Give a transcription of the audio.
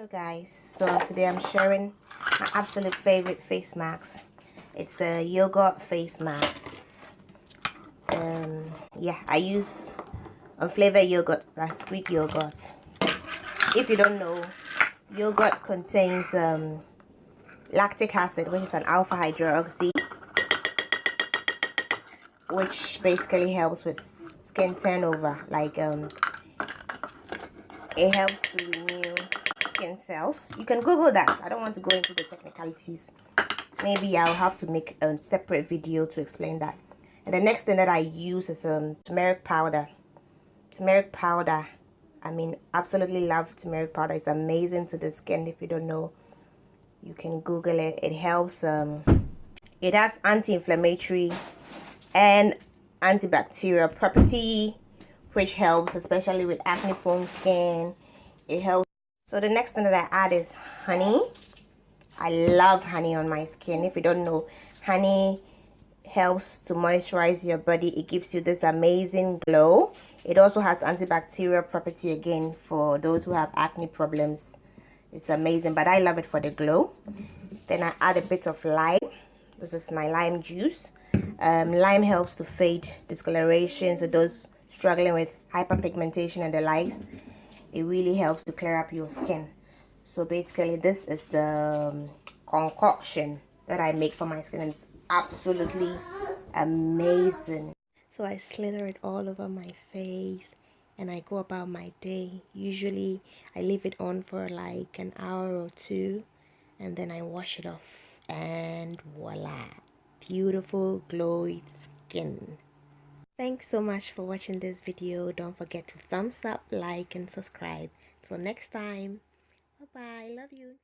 Hello guys, so today I'm sharing my absolute favorite face mask. It's a yogurt face mask. Yeah, I use unflavored yogurt, that's Greek yogurt. If you don't know, yogurt contains lactic acid, which is an alpha hydroxy, which basically helps with skin turnover. Like it helps to renew skin cells. You can Google that. I don't want to go into the technicalities. Maybe I'll have to make a separate video to explain that. And the next thing that I use is turmeric powder. Turmeric powder, I mean, absolutely love turmeric powder. It's amazing to the skin. If you don't know, you can Google it. It helps. It has anti-inflammatory and antibacterial property, which helps especially with acne prone skin. It helps. So the next thing that I add is honey. I love honey on my skin. If you don't know, honey helps to moisturize your body. It gives you this amazing glow. It also has antibacterial property again for those who have acne problems. It's amazing, but I love it for the glow. Then I add a bit of lime. This is my lime juice. Lime helps to fade discoloration, so those struggling with hyperpigmentation and the likes, it really helps to clear up your skin. So basically this is the concoction that I make for my skin, and it's absolutely amazing. So I slither it all over my face and I go about my day. Usually I leave it on for like an hour or two and then I wash it off, and voila, beautiful glowy skin. Thanks so much for watching this video. Don't forget to thumbs up, like and subscribe. Till next time, bye bye. Love you.